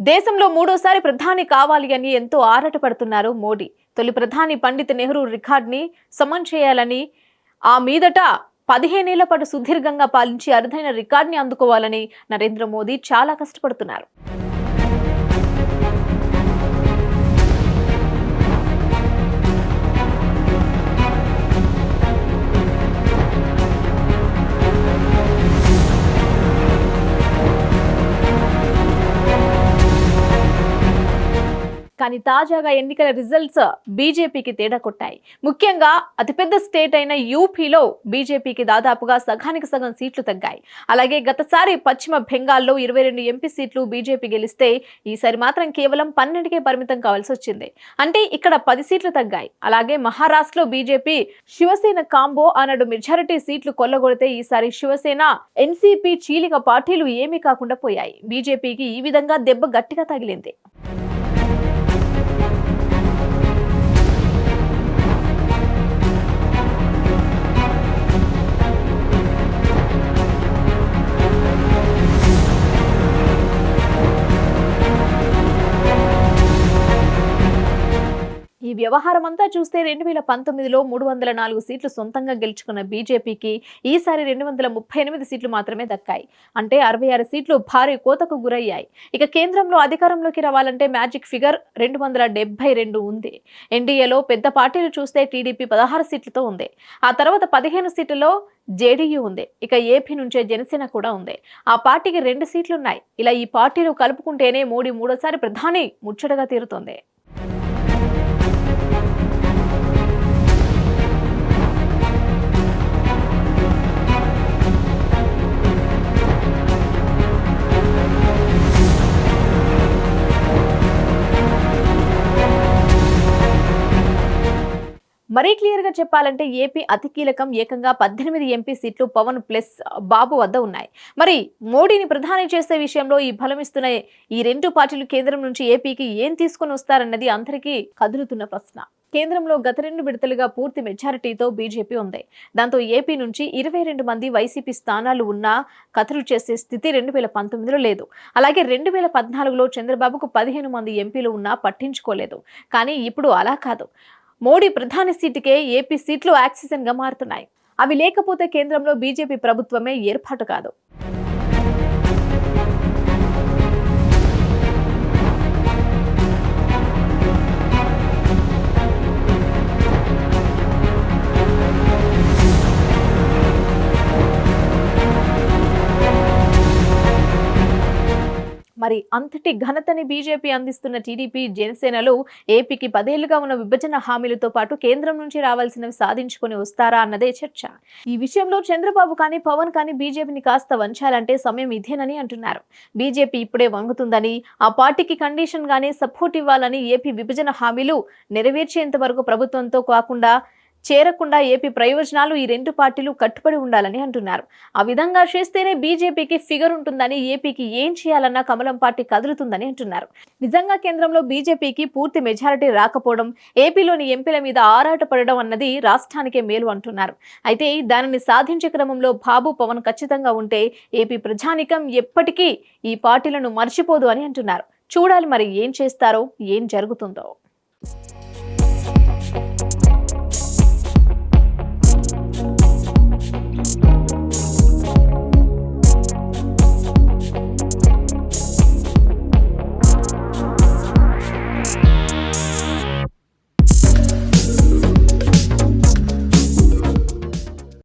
దేశంలో మూడోసారి ప్రధాని కావాలి అని ఎంతో ఆరాటపడుతున్నారు మోడీ. తొలి ప్రధాని పండిత్ నెహ్రూ రికార్డ్ని సమన్ చేయాలని, ఆ మీదట 15 ఏళ్ల పాటు సుదీర్ఘంగా పాలించి అరుదైన రికార్డ్ని అందుకోవాలని నరేంద్ర మోదీ చాలా కష్టపడుతున్నారు. కానీ తాజాగా ఎన్నికల రిజల్ట్స్ బీజేపీకి తేడా కొట్టాయి. ముఖ్యంగా అతిపెద్ద స్టేట్ అయిన యూపీలో బీజేపీకి దాదాపుగా సగానికి సగం సీట్లు తగ్గాయి. అలాగే గతసారి పశ్చిమ బెంగాల్లో 22 ఎంపీ సీట్లు బీజేపీ గెలిస్తే ఈసారి మాత్రం కేవలం 12కే పరిమితం కావాల్సి వచ్చింది. అంటే ఇక్కడ 10 సీట్లు తగ్గాయి. అలాగే మహారాష్ట్రలో బీజేపీ శివసేన కాంబో ఆనాడు మెజారిటీ సీట్లు కొల్లగొడితే ఈసారి శివసేన ఎన్సీపీ చీలిక పార్టీలు ఏమీ కాకుండా పోయాయి. బీజేపీకి ఈ విధంగా దెబ్బ గట్టిగా తగిలింది. ఈ వ్యవహారం అంతా చూస్తే 2019లో 304 సీట్లు సొంతంగా గెలుచుకున్న బీజేపీకి ఈసారి 238 సీట్లు మాత్రమే దక్కాయి. అంటే 66 సీట్లు భారీ కోతకు గురయ్యాయి. ఇక కేంద్రంలో అధికారంలోకి రావాలంటే మ్యాజిక్ ఫిగర్ 272 ఉంది. ఎన్డీఏలో పెద్ద పార్టీలు చూస్తే టీడీపీ 16 సీట్లతో ఉంది. ఆ తర్వాత 15 సీట్లలో జేడీయూ ఉంది. ఇక ఏపీ నుంచే జనసేన కూడా ఉంది. ఆ పార్టీకి 2 సీట్లున్నాయి. ఇలా ఈ పార్టీలు కలుపుకుంటేనే మోడీ మూడోసారి ప్రధాని ముచ్చటగా తీరుతోంది. మరీ క్లియర్ గా చెప్పాలంటే ఏపీ అతి కీలకం. ఏకంగా 18 ఎంపీ సీట్లు పవన్ ప్లస్ బాబు వద్ద ఉన్నాయి. మరి మోడీని ప్రధాని చేసే విషయంలో ఈ బలమిస్తున్న ఈ రెండు పార్టీలు కేంద్రం నుంచి ఏపీకి ఏం తీసుకొని వస్తారన్నది అందరికీ కదులుతున్న ప్రశ్న. కేంద్రంలో గత 2 విడతలుగా పూర్తి మెజారిటీతో బీజేపీ ఉంది. దాంతో ఏపీ నుంచి 22 మంది వైసీపీ స్థానాలు ఉన్నా కథలు చేసే స్థితి 2019లో లేదు. అలాగే 2014లో చంద్రబాబుకు 15 మంది ఎంపీలు ఉన్నా పట్టించుకోలేదు. కానీ ఇప్పుడు అలా కాదు. మోడీ ప్రధాని సీటుకే ఏపీ సీట్లు ఆక్సిజన్ గా మారుతున్నాయి. అవి లేకపోతే కేంద్రంలో బీజేపీ ప్రభుత్వమే ఏర్పాటు కాదు. మరి అంతటి ఘనతని బీజేపీ అందిస్తున్న టీడీపీ జనసేనలు ఏపీకి 10 ఏళ్లుగా ఉన్న విభజన హామీలతో పాటు కేంద్రం నుంచి రావాల్సినవి సాధించుకొని వస్తారా అన్నదే చర్చ. ఈ విషయంలో చంద్రబాబు కానీ పవన్ కానీ బీజేపీని కాస్త వంచాలంటే సమయం ఇదేనని అంటున్నారు. బీజేపీ ఇప్పుడే వంగుతుందని, ఆ పార్టీకి కండిషన్ గానే సపోర్ట్ ఇవ్వాలని, ఏపీ విభజన హామీలు నెరవేర్చేంత వరకు ప్రభుత్వంతో కాకుండా చేరకుండా ఏపీ ప్రయోజనాలు ఈ 2 పార్టీలు కట్టుబడి ఉండాలని అంటున్నారు. ఆ విధంగా చేస్తేనే బీజేపీకి ఫిగర్ ఉంటుందని, ఏపీకి ఏం చేయాలన్నా కమలం పార్టీ కదులుతుందని అంటున్నారు. నిజంగా కేంద్రంలో బీజేపీకి పూర్తి మెజారిటీ రాకపోవడం, ఏపీలోని ఎంపీల మీద ఆరాటపడడం అన్నది రాష్ట్రానికే మేలు అంటున్నారు. అయితే దానిని సాధించే క్రమంలో బాబు పవన్ ఖచ్చితంగా ఉంటే ఏపీ ప్రజానికం ఎప్పటికీ ఈ పార్టీలను మర్చిపోదు అని అంటున్నారు. చూడాలి మరి ఏం చేస్తారో, ఏం జరుగుతుందో.